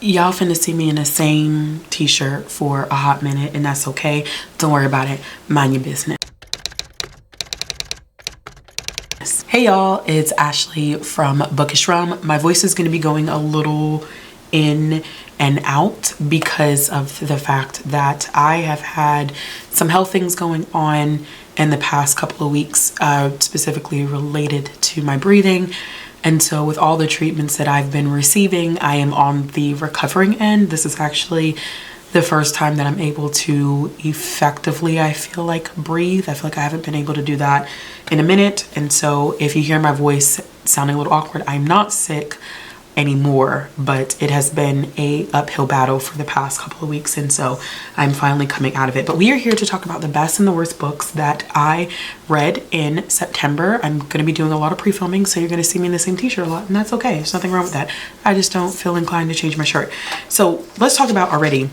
Y'all finna see me in the same t-shirt for a hot minute, and that's okay. Don't worry about it. Mind your business. Hey y'all, it's Ashley from Bookish Realm. My voice is gonna be going a little in and out because of the fact that I have had some health things going on in the past couple of weeks, specifically related to my breathing. And so with all the treatments that I've been receiving, I am on the recovering end. This is actually the first time that I'm able to effectively, I feel like, breathe. I feel like I haven't been able to do that in a minute. And so if you hear my voice sounding a little awkward, I'm not sick anymore, but it has been a uphill battle for the past couple of weeks, and so I'm finally coming out of it. But we are here to talk about the best and the worst books that I read in September. I'm going to be doing a lot of pre-filming, so you're going to see me in the same t-shirt a lot, and that's okay. There's nothing wrong with that. I just don't feel inclined to change my shirt. So let's talk about already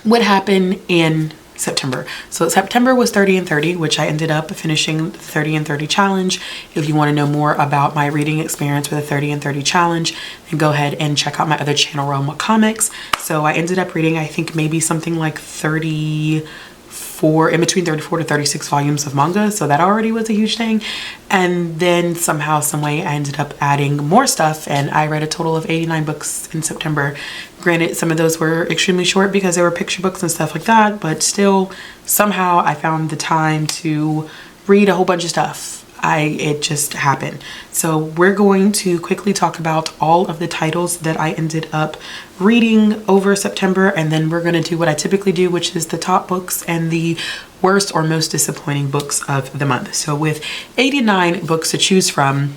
what happened in September. So September was 30 and 30, which I ended up finishing the 30 and 30 challenge. If you want to know more about my reading experience with the 30 and 30 challenge, then go ahead and check out my other channel, Roma Comics. So I ended up reading, I think maybe something like 34, in between 34 to 36 volumes of manga. So that already was a huge thing. And then somehow, some way, I ended up adding more stuff, and I read a total of 89 books in September. Granted, some of those were extremely short because they were picture books and stuff like that, but still, somehow I found the time to read a whole bunch of stuff. It just happened. So we're going to quickly talk about all of the titles that I ended up reading over September, and then we're going to do what I typically do, which is the top books and the worst or most disappointing books of the month. So with 89 books to choose from,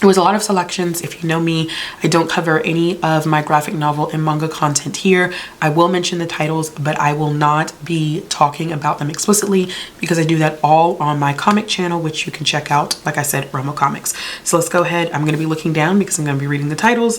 it was a lot of selections. If you know me, I don't cover any of my graphic novel and manga content here. I will mention the titles, but I will not be talking about them explicitly because I do that all on my comic channel, which you can check out, like I said, Roma Comics. So let's go ahead. I'm going to be looking down because I'm going to be reading the titles.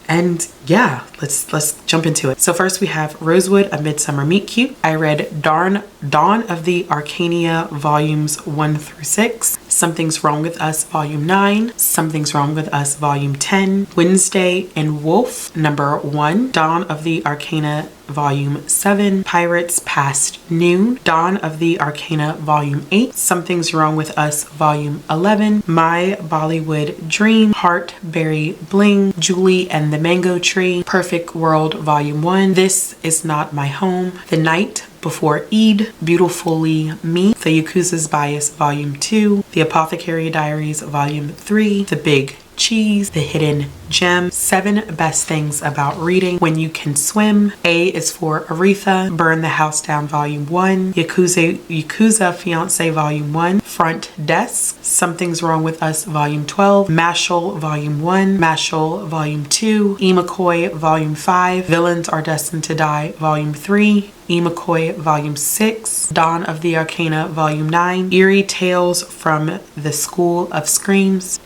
And yeah, let's jump into it. So first we have Rosewood, A Midsummer Meet Cute. I read Dawn of the Arcania volumes 1 through 6. Something's Wrong with Us volume 9. Something's Wrong with Us volume 10. Wednesday and Wolf number 1. Dawn of the Arcana volume 7. Pirates Past Noon. Dawn of the Arcana volume 8. Something's Wrong with Us volume 11. My Bollywood Dream. Heartberry Bling. Julie and the Mango Tree. Perfect World volume 1. This Is Not My Home. The Night Before Eid. Beautifully Me. The Yakuza's Bias volume 2. The Apothecary Diaries volume 3. The Big Cheese. The Hidden Gem. 7 Best Things About Reading. When You Can Swim. A is for Aretha. Burn the House Down volume 1. Yakuza Fiance volume 1. Front Desk. Something's Wrong with Us volume 12. Mashal volume 1. Mashal volume 2. Imakoi volume 5. Villains Are Destined to Die volume 3. Imakoi volume 6. Dawn of the Arcana volume 9. Eerie Tales from the School of Screams.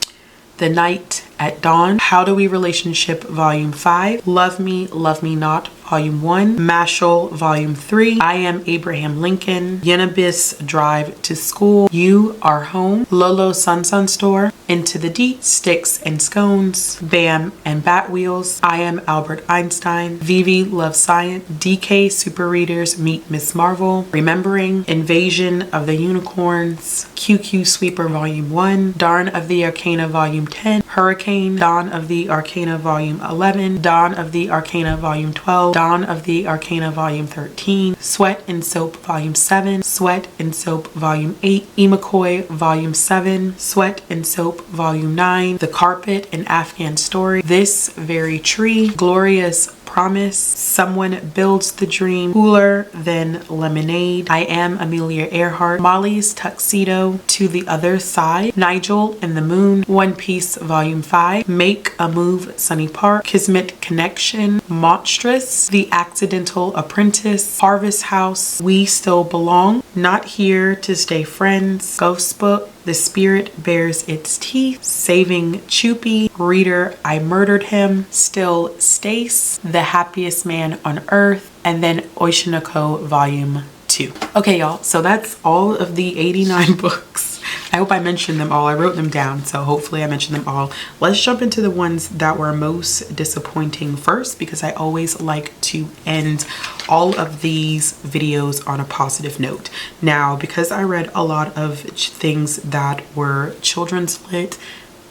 The Night at Dawn. How Do We Relationship volume 5. Love Me Not volume 1. Mashal volume 3. I Am Abraham Lincoln. Yenabis Drive to School. You Are Home. Lolo Sun Store. Into the Deep. Sticks and Scones. Bam and Bat Wheels. I Am Albert Einstein. Vivi Loves Science. DK Super Readers Meet Miss Marvel. Remembering. Invasion of the Unicorns. QQ Sweeper volume 1. Dawn of the Arcana volume 10. Hurricane. Dawn of the Arcana volume 11. Dawn of the Arcana volume 12. Dawn of the Arcana volume 13. Sweat and Soap volume 7. Sweat and Soap volume 8. Imakoi volume 7. Sweat and Soap volume 9. The Carpet, An Afghan Story. This Very Tree. Glorious Promise. Someone Builds the Dream. Cooler Than Lemonade. I Am Amelia Earhart. Molly's Tuxedo. To the Other Side. Nigel and the Moon. One Piece volume 5. Make a Move, Sunny Park. Kismet Connection. Monstrous. The Accidental Apprentice. Harvest House. We Still Belong. Not Here to Stay Friends. Ghost Book. The Spirit Bears Its Teeth. Saving Chupi. Reader, I Murdered Him. Still Stace. The Happiest Man on Earth. And then Oishinoko volume 2. Okay, y'all, so that's all of the 89 books I hope I mentioned them all. I wrote them down, so hopefully I mentioned them all. Let's jump into the ones that were most disappointing first, because I always like to end all of these videos on a positive note. Now, because I read a lot of things that were children's lit,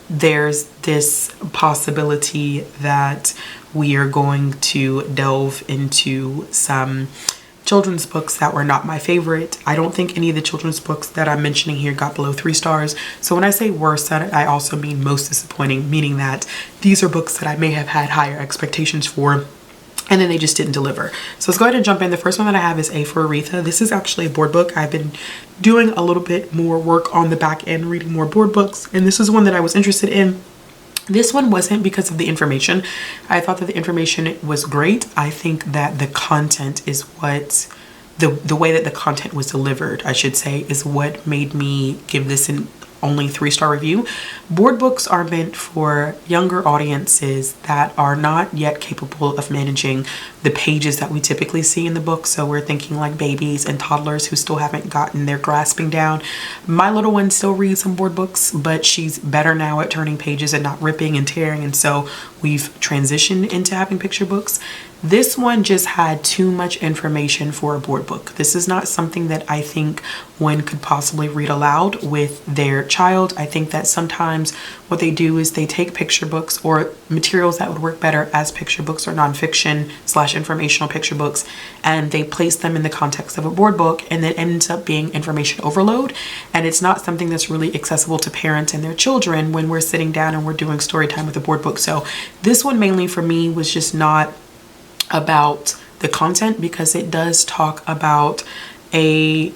there's this possibility that we are going to delve into some children's books that were not my favorite. I don't think any of the children's books that I'm mentioning here got below 3 stars. So when I say worst, I also mean most disappointing, meaning that these are books that I may have had higher expectations for, and then they just didn't deliver. So let's go ahead and jump in. The first one that I have is A for Aretha. This is actually a board book. I've been doing a little bit more work on the back end, reading more board books, and this is one that I was interested in. This one wasn't because of the information. I thought that the information was great. I think that the content is what, the way that the content was delivered, I should say, is what made me give this an only 3-star review. Board books are meant for younger audiences that are not yet capable of managing the pages that we typically see in the book. So we're thinking like babies and toddlers who still haven't gotten their grasping down. My little one still reads some board books, but she's better now at turning pages and not ripping and tearing. And so we've transitioned into having picture books. This one just had too much information for a board book. This is not something that I think one could possibly read aloud with their child. I think that sometimes what they do is they take picture books or materials that would work better as picture books or nonfiction / informational picture books, and they place them in the context of a board book, and it ends up being information overload. And it's not something that's really accessible to parents and their children when we're sitting down and we're doing story time with a board book. So this one mainly for me was just not about the content, because it does talk about a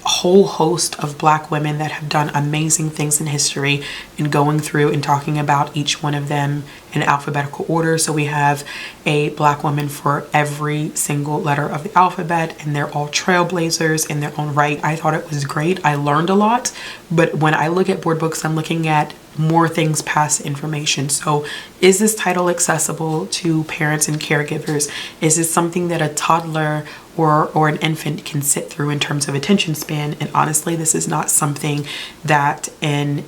whole host of Black women that have done amazing things in history, and going through and talking about each one of them in alphabetical order. So we have a Black woman for every single letter of the alphabet, and they're all trailblazers in their own right. I thought it was great. I learned a lot, but when I look at board books, I'm looking at more things past information. So is this title accessible to parents and caregivers? Is this something that a toddler or an infant can sit through in terms of attention span? And honestly, this is not something that an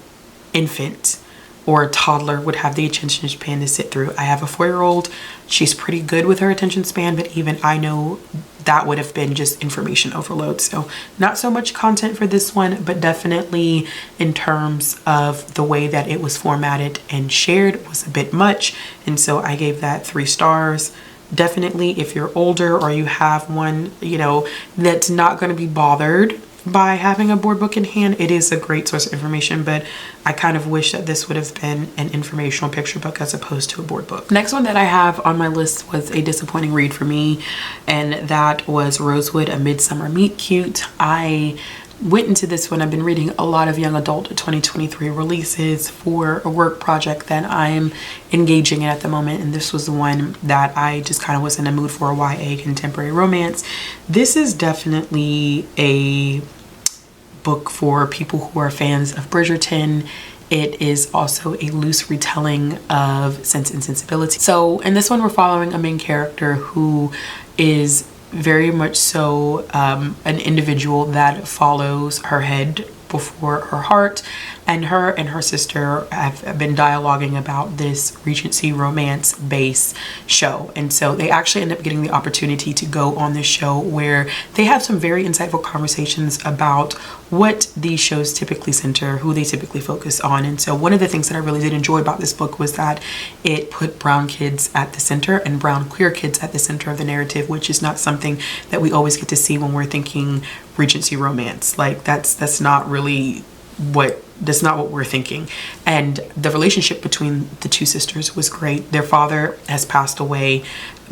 infant or a toddler would have the attention span to sit through. I have a 4-year-old. She's pretty good with her attention span, but even I know that would have been just information overload. So not so much content for this one, but definitely in terms of the way that it was formatted and shared was a bit much. And so I gave that 3 stars. Definitely, if you're older or you have one, you know, that's not going to be bothered by having a board book in hand, it is a great source of information, but I kind of wish that this would have been an informational picture book as opposed to a board book. Next one that I have on my list was a disappointing read for me, and that was Rosewood, A Midsummer Meet Cute. I went into this one, I've been reading a lot of young adult 2023 releases for a work project that I'm engaging in at the moment, and this was the one that I just kind of was in a mood for, a YA contemporary romance. This is definitely a book for people who are fans of Bridgerton. It is also a loose retelling of Sense and Sensibility. So in this one, we're following a main character who is very much so an individual that follows her head before her heart, and her sister have been dialoguing about this Regency romance based show. And so they actually end up getting the opportunity to go on this show where they have some very insightful conversations about what these shows typically center, who they typically focus on. And so one of the things that I really did enjoy about this book was that it put brown kids at the center and brown queer kids at the center of the narrative, which is not something that we always get to see when we're thinking Regency romance. Like that's not really that's not what we're thinking. And the relationship between the two sisters was great. Their father has passed away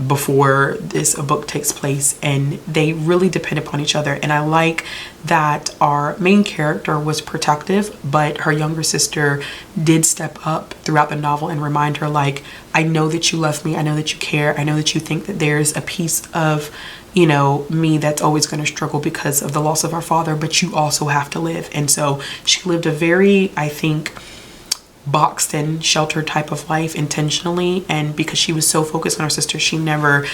before this book takes place, and they really depend upon each other. And I like that our main character was protective, but her younger sister did step up throughout the novel and remind her, like, I know that you love me, I know that you care, I know that you think that there's a piece of, you know, me that's always going to struggle because of the loss of our father, but you also have to live. And so she lived a very, I think, boxed in, sheltered type of life intentionally, and because she was so focused on her sister, she never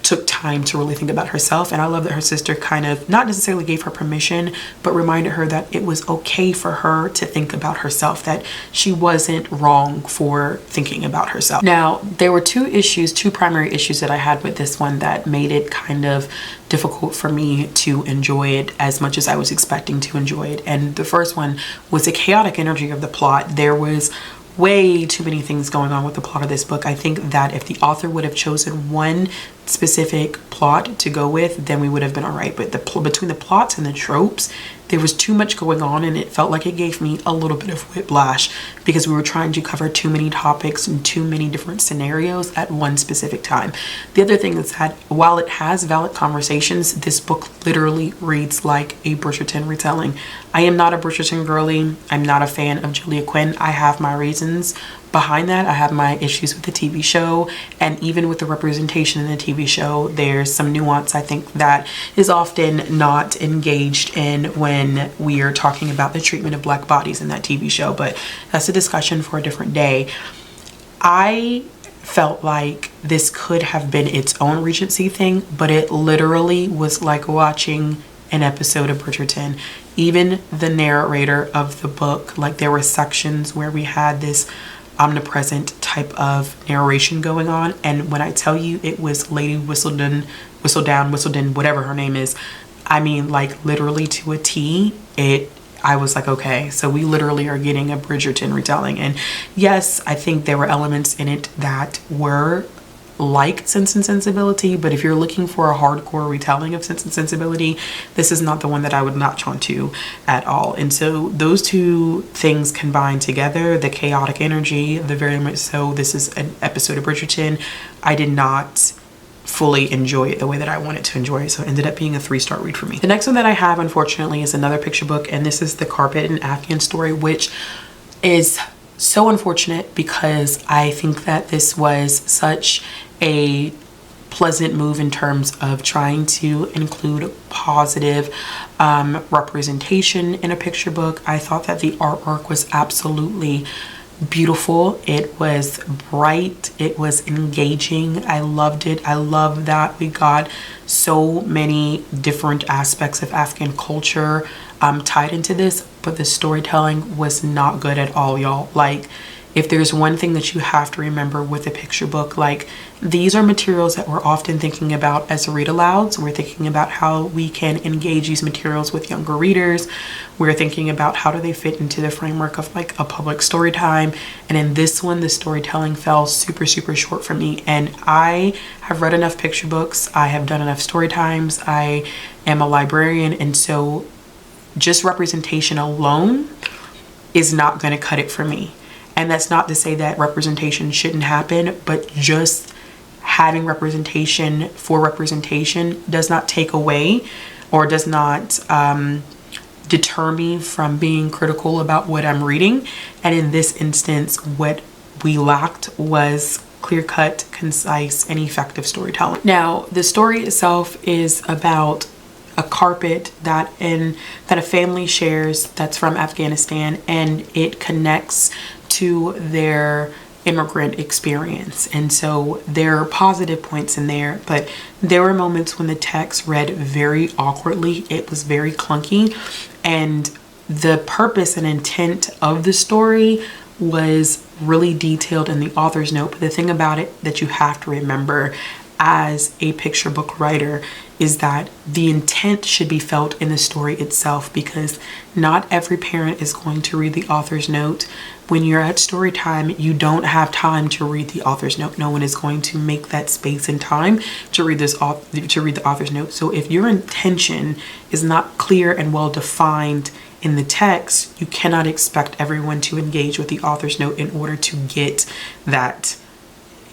took time to really think about herself. And I love that her sister kind of not necessarily gave her permission, but reminded her that it was okay for her to think about herself, that she wasn't wrong for thinking about herself. Now, there were two primary issues that I had with this one that made it kind of difficult for me to enjoy it as much as I was expecting to enjoy it. And the first one was the chaotic energy of the plot. There was way too many things going on with the plot of this book. I think that if the author would have chosen one specific plot to go with, then we would have been all right. But between the plots and the tropes, there was too much going on, and it felt like it gave me a little bit of whiplash because we were trying to cover too many topics and too many different scenarios at one specific time. The other thing is that while it has valid conversations, this book literally reads like a Bridgerton retelling. I am not a Bridgerton girly. I'm not a fan of Julia Quinn. I have my reasons behind that. I have my issues with the TV show, and even with the representation in the TV show, there's some nuance I think that is often not engaged in when we are talking about the treatment of Black bodies in that TV show, but that's a discussion for a different day. I felt like this could have been its own Regency thing, but it literally was like watching an episode of Bridgerton. Even the narrator of the book, like there were sections where we had this omnipresent type of narration going on, and when I tell you it was Lady Whistledown, whatever her name is, I mean, like literally to a T, I was like, okay, so we literally are getting a Bridgerton retelling. And yes, I think there were elements in it that were like Sense and Sensibility, but if you're looking for a hardcore retelling of Sense and Sensibility, this is not the one that I would latch onto at all. And so those two things combined together, the chaotic energy, the very much so this is an episode of Bridgerton, I did not fully enjoy it the way that I wanted to enjoy it, so it ended up being a 3-star read for me. The next one that I have, unfortunately, is another picture book, and this is The Carpet, an Afghan Story, which is so unfortunate because I think that this was such a pleasant move in terms of trying to include positive representation in a picture book. I thought that the artwork was absolutely beautiful. It was bright. It was engaging. I loved it. I love that we got so many different aspects of Afghan culture tied into this, but the storytelling was not good at all, y'all. Like, if there's one thing that you have to remember with a picture book, like these are materials that we're often thinking about as read alouds. We're thinking about how we can engage these materials with younger readers. We're thinking about how do they fit into the framework of like a public story time. And in this one, the storytelling fell super, super short for me. And I have read enough picture books. I have done enough story times. I am a librarian. And so just representation alone is not going to cut it for me. And that's not to say that representation shouldn't happen, but just having representation for representation does not take away or does not deter me from being critical about what I'm reading. And in this instance, what we lacked was clear-cut, concise, and effective storytelling. Now, the story itself is about a carpet that a family shares that's from Afghanistan, and it connects to their immigrant experience. And so there are positive points in there, but there were moments when the text read very awkwardly. It was very clunky, and the purpose and intent of the story was really detailed in the author's note. But the thing about it that you have to remember as a picture book writer is that the intent should be felt in the story itself, because not every parent is going to read the author's note. When you're at story time, you don't have time to read the author's note. No one is going to make that space and time to read the author's note. So if your intention is not clear and well defined in the text, you cannot expect everyone to engage with the author's note in order to get that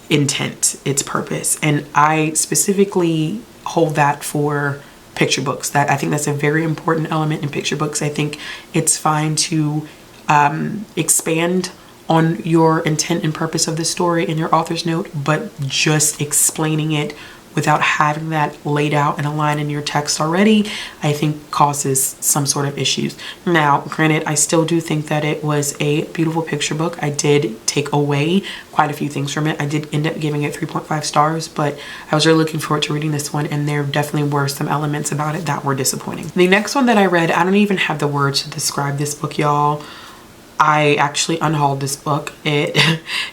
intent, its purpose. And I specifically hold that for picture books. That I think that's a very important element in picture books. I think it's fine to expand on your intent and purpose of the story in your author's note, but just explaining it without having that laid out and aligned in your text already, I think causes some sort of issues. Now, granted, I still do think that it was a beautiful picture book. I did take away quite a few things from it. I did end up giving it 3.5 stars, but I was really looking forward to reading this one, and there definitely were some elements about it that were disappointing. The next one that I read, I don't even have the words to describe this book, y'all. I actually unhauled this book. It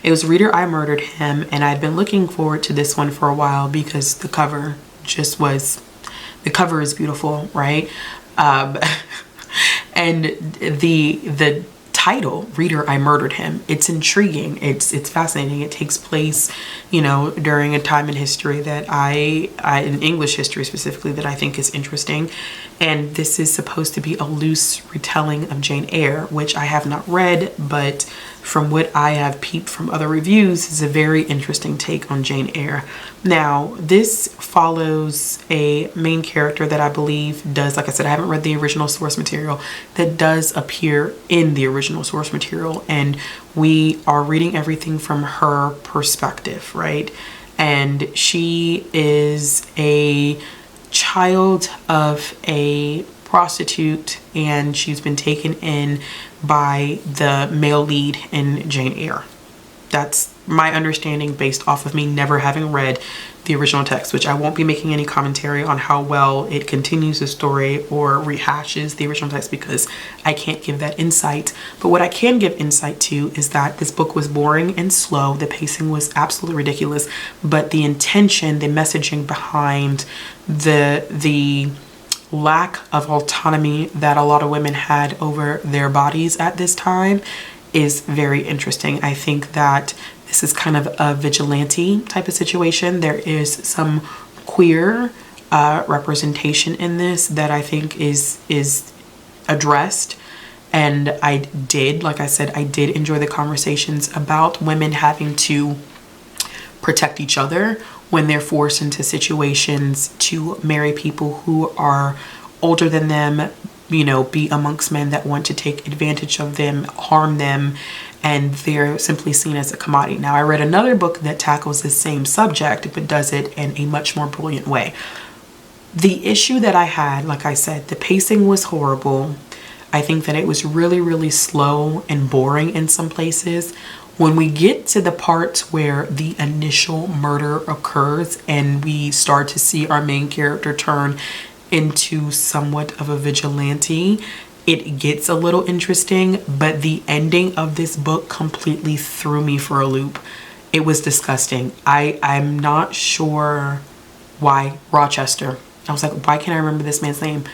was Reader, I Murdered Him, and I'd been looking forward to this one for a while because the cover is beautiful, right? And the title, Reader, I Murdered Him, it's intriguing. It's fascinating. It takes place, you know, during a time in history that I in English history specifically, that I think is interesting. And this is supposed to be a loose retelling of Jane Eyre, which I have not read, but from what I have peeped from other reviews, is a very interesting take on Jane Eyre. Now, this follows a main character that I believe does, like I said, I haven't read the original source material, that does appear in the original source material, and we are reading everything from her perspective, right? And she is a child of a prostitute, and she's been taken in by the male lead in Jane Eyre. That's my understanding based off of me never having read the original text, which I won't be making any commentary on how well it continues the story or rehashes the original text because I can't give that insight. But what I can give insight to is that this book was boring and slow. The pacing was absolutely ridiculous, but the intention, the messaging behind the lack of autonomy that a lot of women had over their bodies at this time is very interesting. I think that this is kind of a vigilante type of situation. There is some queer representation in this that I think is addressed. And I did, like I said, I did enjoy the conversations about women having to protect each other when they're forced into situations to marry people who are older than them, you know, be amongst men that want to take advantage of them, harm them, and they're simply seen as a commodity. Now, I read another book that tackles the same subject, but does it in a much more brilliant way. The issue that I had, like I said, the pacing was horrible. I think that it was really, really slow and boring in some places. When we get to the parts where the initial murder occurs and we start to see our main character turn into somewhat of a vigilante, it gets a little interesting, but the ending of this book completely threw me for a loop. It was disgusting. I'm not sure why Rochester. I was like, why can't I remember this man's name?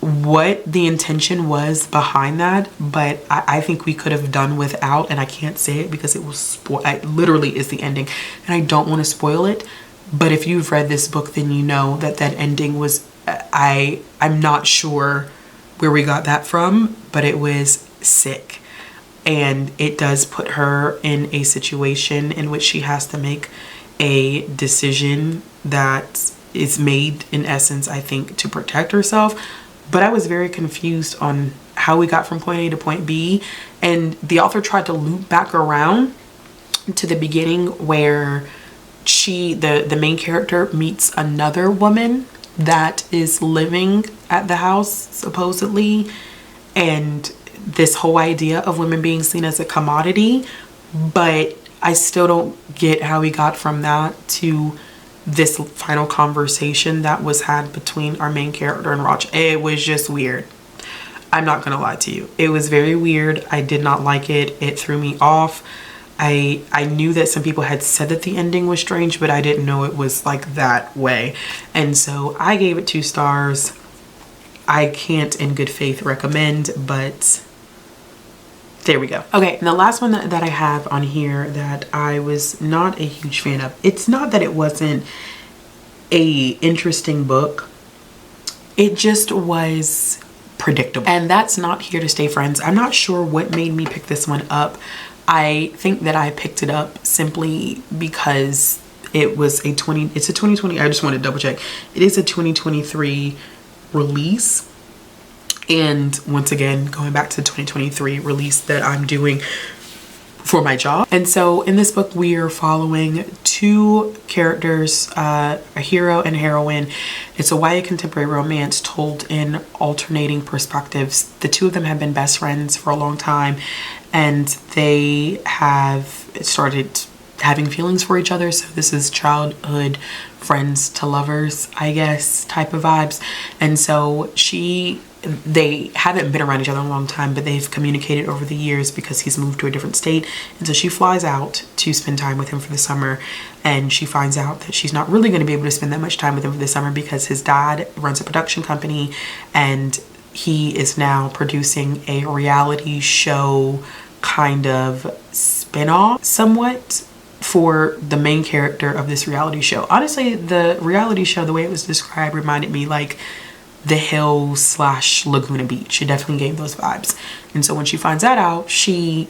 What the intention was behind that, but I think we could have done without, and I can't say it because it was it literally is the ending, and I don't want to spoil it. But if you've read this book, then you know that that ending was, I'm not sure where we got that from, but it was sick. And it does put her in a situation in which she has to make a decision that is made in essence, I think, to protect herself. But I was very confused on how we got from point A to point B. And the author tried to loop back around to the beginning where the main character meets another woman that is living at the house, supposedly. And this whole idea of women being seen as a commodity. But I still don't get how we got from that to this final conversation that was had between our main character and Roch. It was just weird. I'm not gonna lie to you. It was very weird. I did not like it. It threw me off. I knew that some people had said that the ending was strange, but I didn't know it was like that way. And so I gave it 2 stars. I can't in good faith recommend, but there we go. Okay, and the last one that I have on here that I was not a huge fan of. It's not that it wasn't a interesting book. It just was predictable. And that's Not Here to Stay, Friends. I'm not sure what made me pick this one up. I think that I picked it up simply because it was it's a 2020, I just want to double check. It is a 2023 release. And once again, going back to the 2023 release that I'm doing for my job. And so in this book, we are following two characters, a hero and heroine. It's a YA contemporary romance told in alternating perspectives. The two of them have been best friends for a long time, and they have started having feelings for each other. So this is childhood friends to lovers, I guess, type of vibes. And so they haven't been around each other in a long time, but they've communicated over the years because he's moved to a different state. And so she flies out to spend time with him for the summer, and she finds out that she's not really going to be able to spend that much time with him for the summer because his dad runs a production company, and he is now producing a reality show kind of spin-off somewhat for the main character of this reality show. Honestly, the reality show, the way it was described, reminded me like The Hills / Laguna Beach. It definitely gave those vibes. And so when she finds that out, she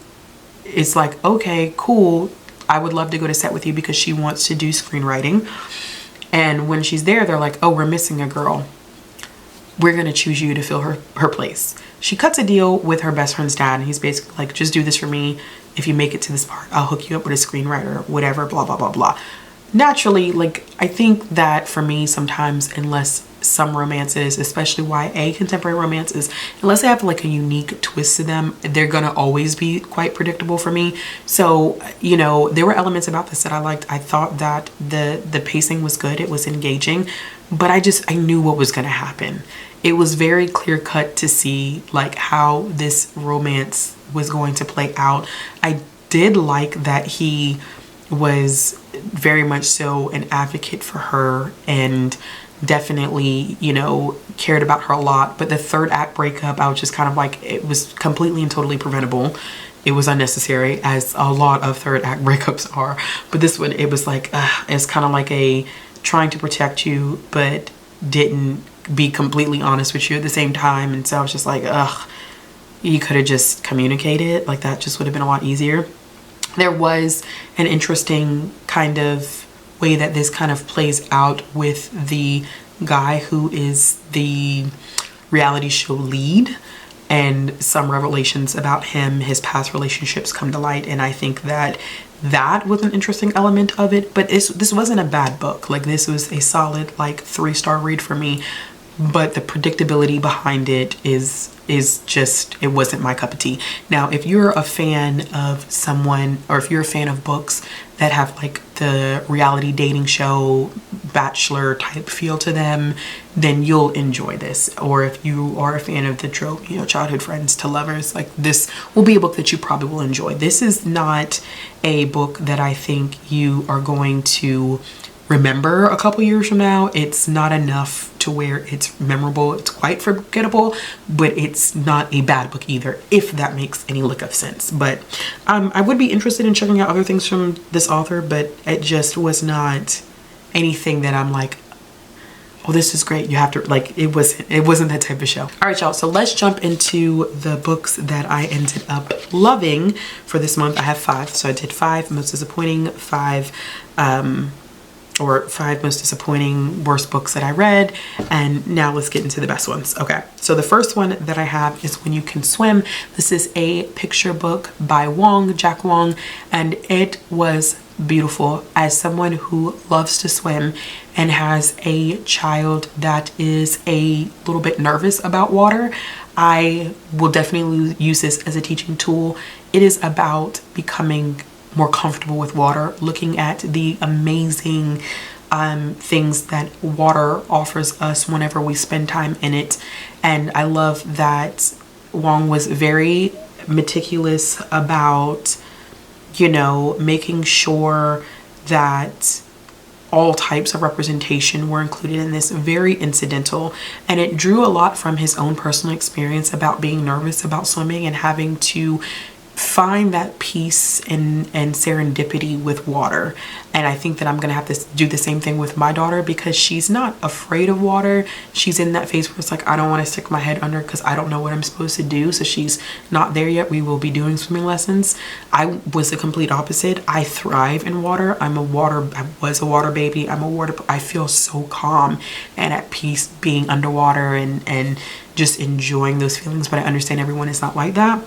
is like, okay, cool, I would love to go to set with you, because she wants to do screenwriting. And when she's there, they're like, oh, we're missing a girl. We're gonna choose you to fill her place. She cuts a deal with her best friend's dad, and he's basically like, just do this for me. If you make it to this part, I'll hook you up with a screenwriter, whatever, blah, blah, blah, blah. Naturally, like, I think that for me, sometimes, unless some romances, especially YA contemporary romances, unless they have like a unique twist to them, they're gonna always be quite predictable for me. So, you know, there were elements about this that I liked. I thought that the pacing was good, it was engaging, but I knew what was gonna happen. It was very clear cut to see like how this romance was going to play out. I did like that he was very much so an advocate for her, and definitely, you know, cared about her a lot. But the third act breakup, I was just kind of like, it was completely and totally preventable. It was unnecessary, as a lot of third act breakups are. But this one, it was like, it's kind of like a trying to protect you, but didn't be completely honest with you at the same time. And so I was just like, you could have just communicated. Like, that just would have been a lot easier. There was an interesting kind of way that this kind of plays out with the guy who is the reality show lead, and some revelations about him, his past relationships come to light. And I think that that was an interesting element of it. But this wasn't a bad book. Like, this was a solid like 3-star read for me. But the predictability behind it is just, it wasn't my cup of tea. Now, if you're a fan of someone, or if you're a fan of books that have like the reality dating show Bachelor type feel to them, then you'll enjoy this. Or if you are a fan of the trope, you know, childhood friends to lovers, like, this will be a book that you probably will enjoy. This is not a book that I think you are going to remember a couple years from now. It's not enough to where it's memorable. It's quite forgettable, but it's not a bad book either, if that makes any lick of sense. But I would be interested in checking out other things from this author, but it just was not anything that I'm like, oh, this is great, you have to, like, it wasn't that type of show. All right, y'all, so let's jump into the books that I ended up loving for this month. I have 5, so I did 5 most disappointing, 5 most disappointing worst books that I read, and now let's get into the best ones. Okay, so the first one that I have is When You Can Swim. This is a picture book by Jack Wong, and it was beautiful. As someone who loves to swim and has a child that is a little bit nervous about water, I will definitely use this as a teaching tool. It is about becoming more comfortable with water, looking at the amazing things that water offers us whenever we spend time in it. And I love that Wong was very meticulous about, you know, making sure that all types of representation were included in this. Very incidental, and it drew a lot from his own personal experience about being nervous about swimming and having to find that peace and serendipity with water. And I think that I'm gonna have to do the same thing with my daughter, because she's not afraid of water. She's in that phase where it's like, I don't want to stick my head under because I don't know what I'm supposed to do. So she's not there yet. We will be doing swimming lessons. I was the complete opposite. I thrive in water. I was a water baby. I feel so calm and at peace being underwater and just enjoying those feelings. But I understand everyone is not like that.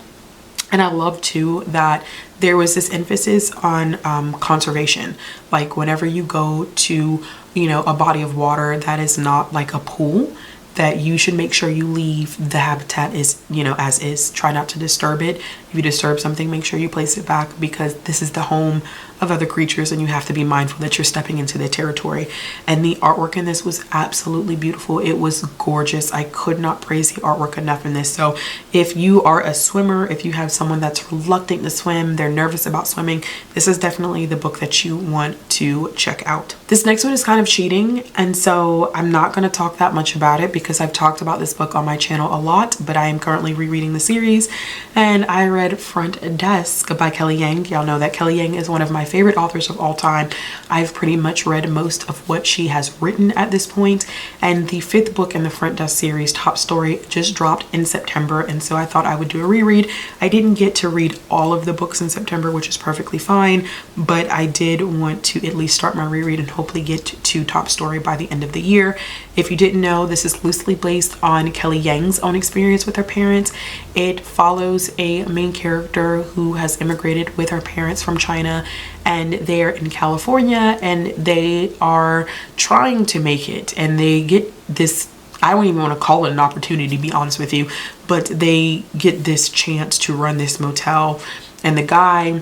And I love too that there was this emphasis on conservation. Like whenever you go to, you know, a body of water that is not like a pool, that you should make sure you leave the habitat is, you know, as is. Try not to disturb it. If you disturb something, make sure you place it back, because this is the home of other creatures and you have to be mindful that you're stepping into their territory. And the artwork in this was absolutely beautiful. It was gorgeous. I could not praise the artwork enough in this. So if you are a swimmer, if you have someone that's reluctant to swim, they're nervous about swimming, this is definitely the book that you want to check out. This next one is kind of cheating, and so I'm not going to talk that much about it because I've talked about this book on my channel a lot, but I am currently rereading the series, and I read Front Desk by Kelly Yang. Y'all know that Kelly Yang is one of my favorite authors of all time. I've pretty much read most of what she has written at this point, and the 5th book in the Front Desk series, Top Story, just dropped in September, and so I thought I would do a reread. I didn't get to read all of the books in September, which is perfectly fine, but I did want to at least start my reread and hopefully get to Top Story by the end of the year. If you didn't know, this is loosely based on Kelly Yang's own experience with her parents. It follows a main character who has immigrated with her parents from China, and they're in California and they are trying to make it, and they get this, I don't even want to call it an opportunity to be honest with you, but they get this chance to run this motel, and the guy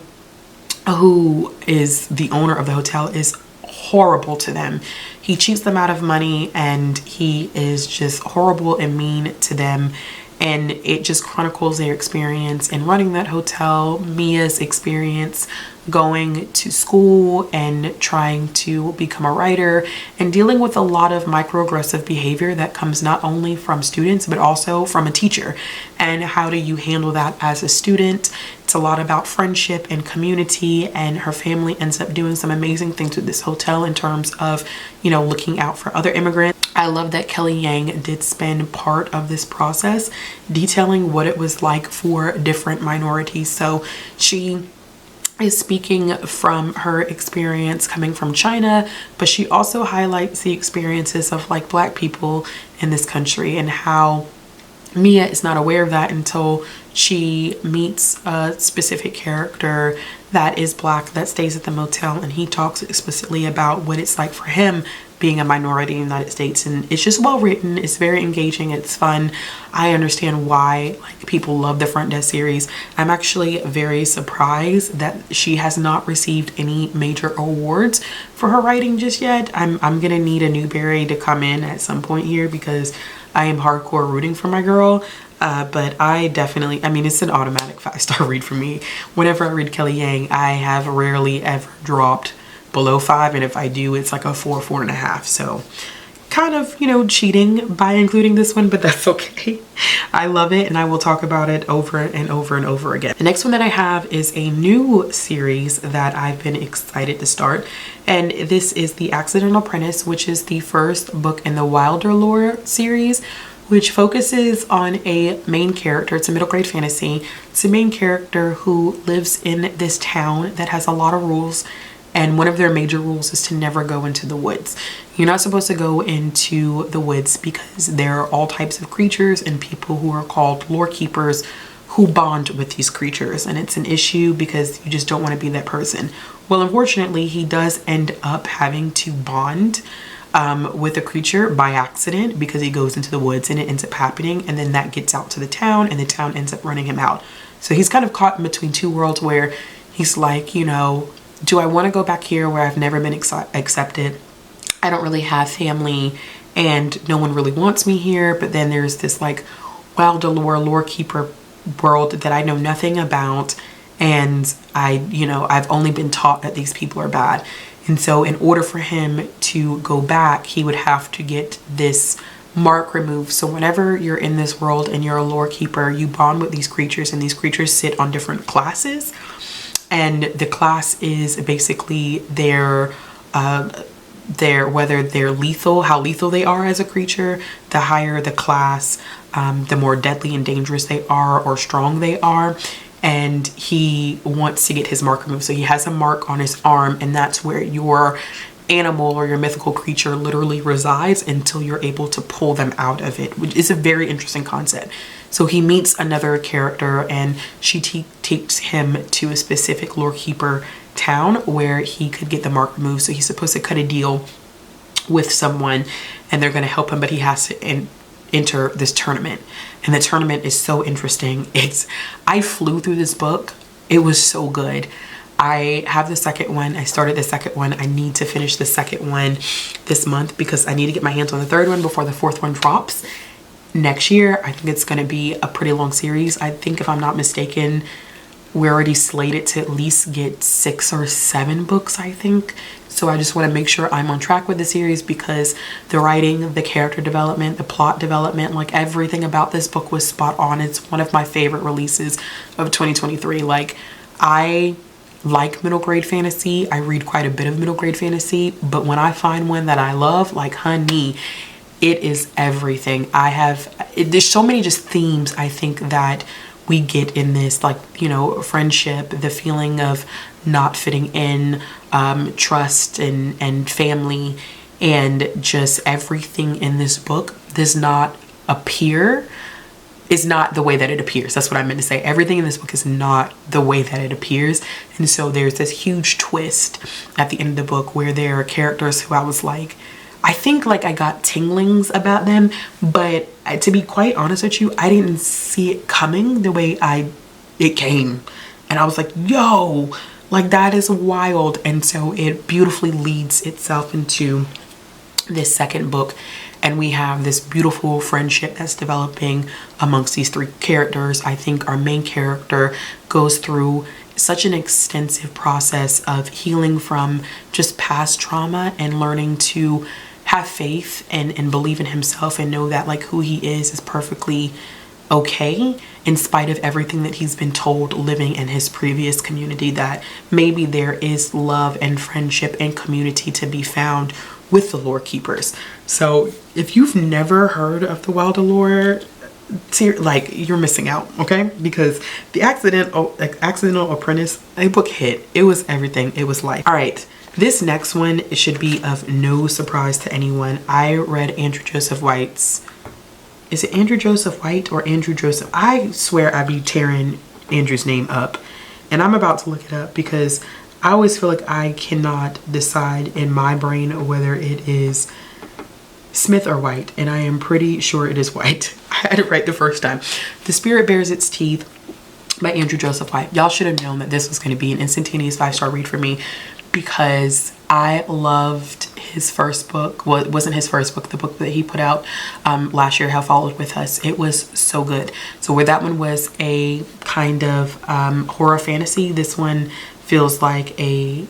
who is the owner of the hotel is horrible to them. He cheats them out of money and he is just horrible and mean to them, and it just chronicles their experience in running that hotel, Mia's experience going to school and trying to become a writer, and dealing with a lot of microaggressive behavior that comes not only from students but also from a teacher, and how do you handle that as a student. It's a lot about friendship and community, and her family ends up doing some amazing things with this hotel in terms of, you know, looking out for other immigrants. I love that Kelly Yang did spend part of this process detailing what it was like for different minorities. So she is speaking from her experience coming from China, but she also highlights the experiences of like Black people in this country, and how Mia is not aware of that until she meets a specific character that is Black that stays at the motel, and he talks explicitly about what it's like for him being a minority in the United States. And it's just well written, it's very engaging, it's fun. I understand why like people love the Front Desk series. I'm actually very surprised that she has not received any major awards for her writing just yet. I'm gonna need a Newbery to come in at some point here, because I am hardcore rooting for my girl. But I definitely, I mean, it's an automatic 5-star read for me. Whenever I read Kelly Yang, I have rarely ever dropped below 5, and if I do, it's like a 4, 4.5. So kind of, you know, cheating by including this one, but that's okay. I love it, and I will talk about it over and over and over again. The next one that I have is a new series that I've been excited to start, and this is The Accidental Apprentice, which is the first book in the Wilder Lore series, which focuses on a main character. It's a middle grade fantasy. It's a main character who lives in this town that has a lot of rules, and one of their major rules is to never go into the woods. You're not supposed to go into the woods because there are all types of creatures and people who are called lore keepers who bond with these creatures, and it's an issue because you just don't want to be that person. Well, unfortunately, he does end up having to bond with a creature by accident because he goes into the woods, and it ends up happening, and then that gets out to the town, and the town ends up running him out. So he's kind of caught in between two worlds, where he's like, you know, do I want to go back here where I've never been accepted? I don't really have family and no one really wants me here, but then there's this like Wilder lore keeper world that I know nothing about, and I've only been taught that these people are bad. And so in order for him to go back, he would have to get this mark removed. So whenever you're in this world and you're a lore keeper, you bond with these creatures, and these creatures sit on different classes. And the class is basically their whether they're lethal, how lethal they are as a creature. The higher the class, the more deadly and dangerous they are or strong they are. And he wants to get his mark removed. So he has a mark on his arm, and that's where your animal or your mythical creature literally resides until you're able to pull them out of it, which is a very interesting concept. So he meets another character and she takes him to a specific lore keeper town where he could get the mark removed. So he's supposed to cut a deal with someone and they're going to help him, but he has to enter this tournament. And the tournament is so interesting. I flew through this book. It was so good. I have the second one. I started the second one. I need to finish the second one this month because I need to get my hands on the third one before the fourth one drops next year. I think it's going to be a pretty long series. I think, if I'm not mistaken, we're already slated to at least get 6 or 7 books, I think. So I just want to make sure I'm on track with the series because the writing, the character development, the plot development, like everything about this book was spot on. It's one of my favorite releases of 2023. Like, I like middle grade fantasy. I read quite a bit of middle grade fantasy, but when I find one that I love, like, honey, it is everything. There's so many just themes I think that we get in this, like, you know, friendship, the feeling of not fitting in, trust and family, and just everything in this book does not appear, is not the way that it appears. That's what I meant to say. Everything in this book is not the way that it appears. And so there's this huge twist at the end of the book where there are characters who I was like, I think like I got tinglings about them, but to be quite honest with you, I didn't see it coming the way it came. And I was like, yo, like that is wild. And so it beautifully leads itself into this second book. And we have this beautiful friendship that's developing amongst these 3 characters. I think our main character goes through such an extensive process of healing from just past trauma and learning to have faith and believe in himself and know that like who he is perfectly okay in spite of everything that he's been told living in his previous community, that maybe there is love and friendship and community to be found with the lore keepers. So if you've never heard of the Wilder lore, like, you're missing out, okay? Because the Accidental Apprentice, a book hit. It was everything. It was life. All right, this next one should be of no surprise to anyone. I read Andrew Joseph White's, is it Andrew Joseph White or Andrew Joseph? I swear I be tearing Andrew's name up, and I'm about to look it up because I always feel like I cannot decide in my brain whether it is Smith or White, and I am pretty sure it is White. I had it right the first time. The Spirit Bares Its Teeth by Andrew Joseph White. Y'all should have known that this was going to be an instantaneous 5-star read for me because I loved his first book. Well, it wasn't his first book, the book that he put out last year, How Followed With Us. It was so good. So where that one was a kind of horror fantasy, this one feels like a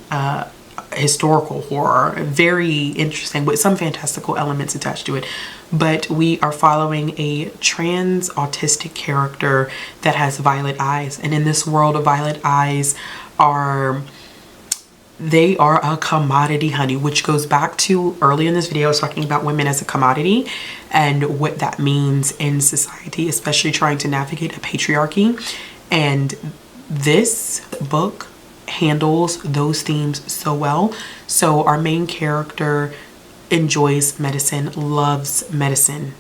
historical horror, very interesting with some fantastical elements attached to it. But we are following a trans autistic character that has violet eyes, and in this world, violet eyes are a commodity, honey, which goes back to early in this video I was talking about women as a commodity and what that means in society, especially trying to navigate a patriarchy. And this book handles those themes so well. So our main character enjoys medicine, loves medicine.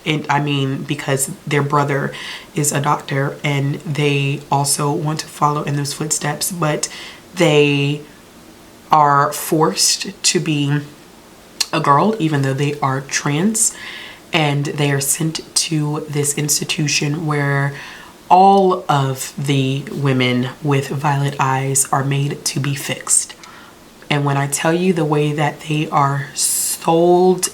And I mean, because their brother is a doctor and they also want to follow in those footsteps, but they are forced to be a girl even though they are trans, and they are sent to this institution where all of the women with violet eyes are made to be fixed. And when I tell you the way that they are sold,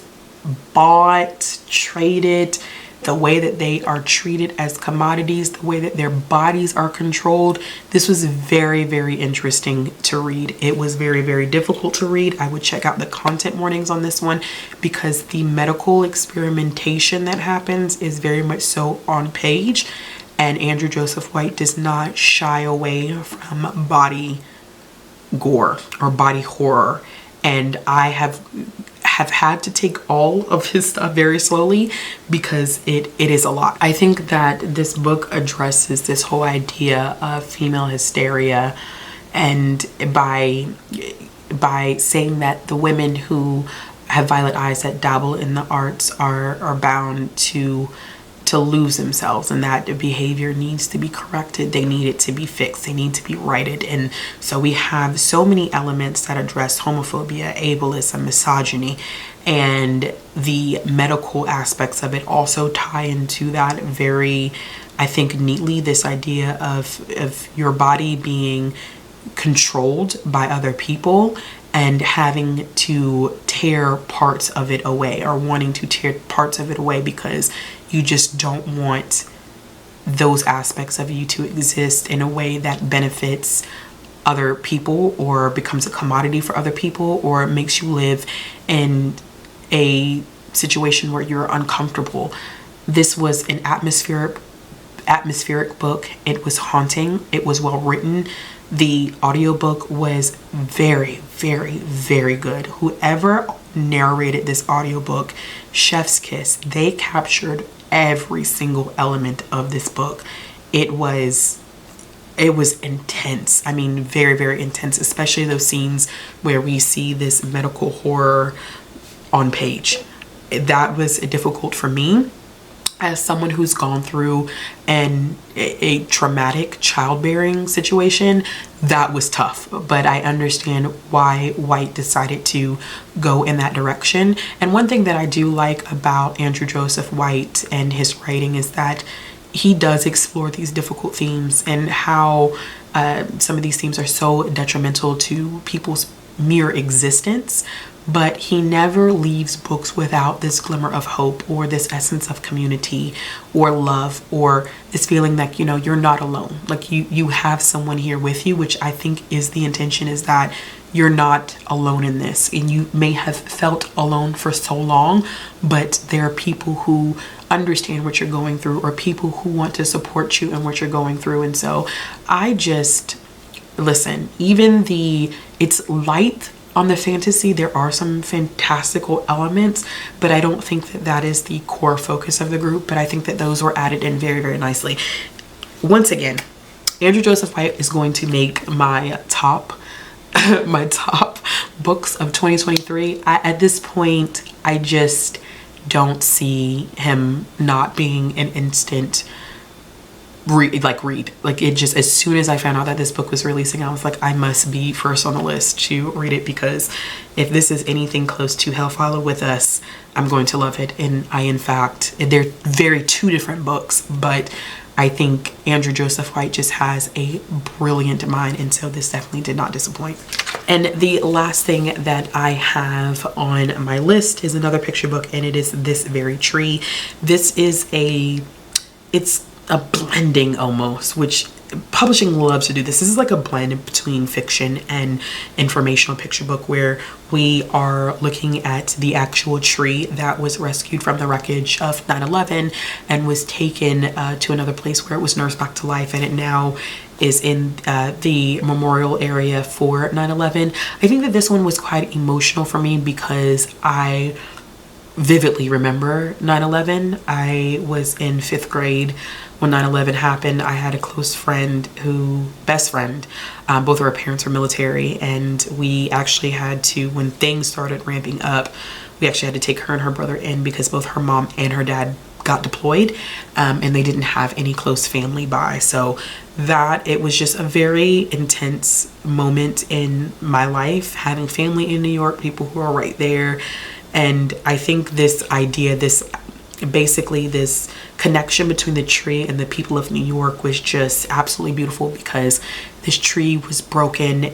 bought, traded, the way that they are treated as commodities, the way that their bodies are controlled, this was very, very interesting to read. It was very, very difficult to read. I would check out the content warnings on this one because the medical experimentation that happens is very much so on page. And Andrew Joseph White does not shy away from body gore or body horror. And I have had to take all of his stuff very slowly because it is a lot. I think that this book addresses this whole idea of female hysteria, and by by saying that the women who have violet eyes that dabble in the arts are bound to lose themselves, and that the behavior needs to be corrected. They need it to be fixed. They need to be righted. And so we have so many elements that address homophobia, ableism, misogyny, and the medical aspects of it also tie into that very, I think, neatly. This idea of your body being controlled by other people and having to tear parts of it away, or wanting to tear parts of it away because you just don't want those aspects of you to exist in a way that benefits other people or becomes a commodity for other people, or makes you live in a situation where you're uncomfortable. This was an atmospheric book. It was haunting. It was well written. The audiobook was very, very, very good. Whoever narrated this audiobook, chef's kiss. They captured every single element of this book. It was intense. I mean, very, very intense, especially those scenes where we see this medical horror on page. That was difficult for me as someone who's gone through a traumatic childbearing situation. That was tough, but I understand why White decided to go in that direction. And one thing that I do like about Andrew Joseph White and his writing is that he does explore these difficult themes, and how some of these themes are so detrimental to people's mere existence. But he never leaves books without this glimmer of hope, or this essence of community or love, or this feeling that, you know, you're not alone. Like you have someone here with you, which I think is the intention, is that you're not alone in this. And you may have felt alone for so long, but there are people who understand what you're going through, or people who want to support you in what you're going through. And so I just, listen, it's light on the fantasy. There are some fantastical elements, but I don't think that that is the core focus of the group. But I think that those were added in very, very nicely. Once again, Andrew Joseph White is going to make my top my top books of 2023. At this point, I just don't see him not being an instant read. Like, it just, as soon as I found out that this book was releasing, I was like, I must be first on the list to read it, because if this is anything close to Hell Follow With Us, I'm going to love it. And they're very two different books, but I think Andrew Joseph White just has a brilliant mind, and so this definitely did not disappoint. And the last thing that I have on my list is another picture book, and it is This Very Tree. This is it's a blending almost, which publishing loves to do this. This is like a blend between fiction and informational picture book, where we are looking at the actual tree that was rescued from the wreckage of 9/11 and was taken to another place where it was nursed back to life, and it now is in the memorial area for 9/11. I think that this one was quite emotional for me because I vividly remember 9/11. I was in 5th grade when 9/11 happened. I had a close friend best friend, both of our parents were military, and we actually had to, when things started ramping up, we actually had to take her and her brother in because both her mom and her dad got deployed, and they didn't have any close family by. So it was just a very intense moment in my life, having family in New York, people who are right there. And I think this idea, this connection between the tree and the people of New York was just absolutely beautiful, because this tree was broken.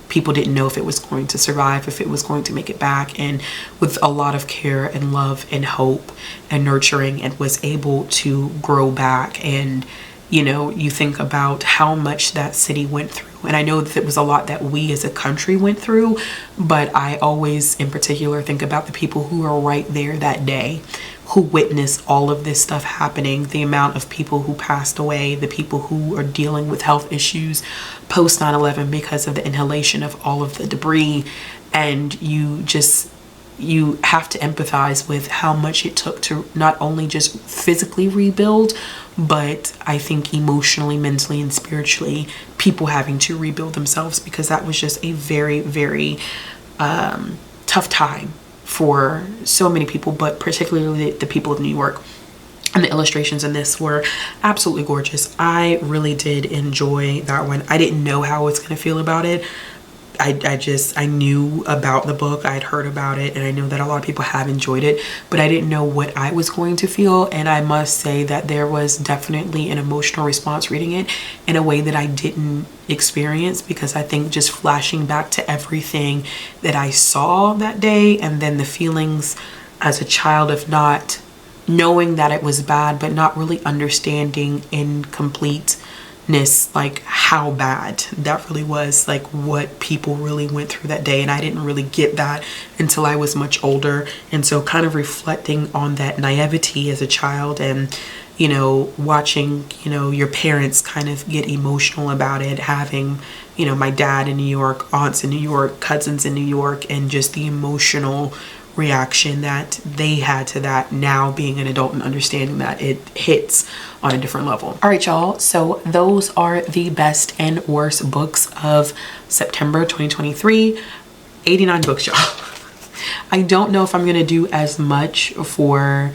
People didn't know if it was going to survive, if it was going to make it back, and with a lot of care and love and hope and nurturing, it was able to grow back. And you think about how much that city went through. And I know that it was a lot that we as a country went through, but I always in particular think about the people who are right there that day, who witnessed all of this stuff happening, the amount of people who passed away, the people who are dealing with health issues post 9/11 because of the inhalation of all of the debris. And you have to empathize with how much it took to not only just physically rebuild, but I think emotionally, mentally, and spiritually, people having to rebuild themselves, because that was just a very, very tough time for so many people, but particularly the people of New York. And the illustrations in this were absolutely gorgeous. I really did enjoy that one. I didn't know how I was going to feel about it. I knew about the book, I'd heard about it, and I know that a lot of people have enjoyed it, but I didn't know what I was going to feel. And I must say that there was definitely an emotional response reading it in a way that I didn't experience, because I think just flashing back to everything that I saw that day, and then the feelings as a child of not knowing that it was bad, but not really understanding in completeness like how bad that really was, like what people really went through that day. And I didn't really get that until I was much older. And so kind of reflecting on that naivety as a child, and you know, watching, you know, your parents kind of get emotional about it, having, you know, my dad in New York, aunts in New York, cousins in New York, and just the emotional reaction that they had to that, now being an adult and understanding that it hits on a different level. All right, y'all, so those are the best and worst books of September 2023. 89 books, y'all. I don't know if I'm gonna do as much for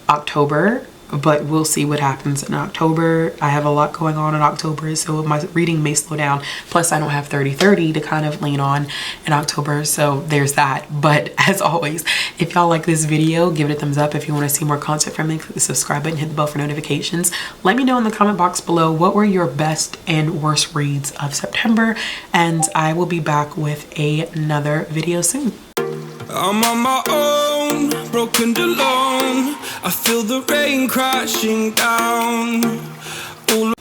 October, but we'll see what happens in October. I have a lot going on in October, so my reading may slow down. Plus, I don't have 30/30 to kind of lean on in October, so there's that. But as always, if y'all like this video, give it a thumbs up. If you want to see more content from me, click the subscribe button, hit the bell for notifications. Let me know in the comment box below what were your best and worst reads of September, and I will be back with another video soon. I'm on my own, broken and alone. I feel the rain crashing down.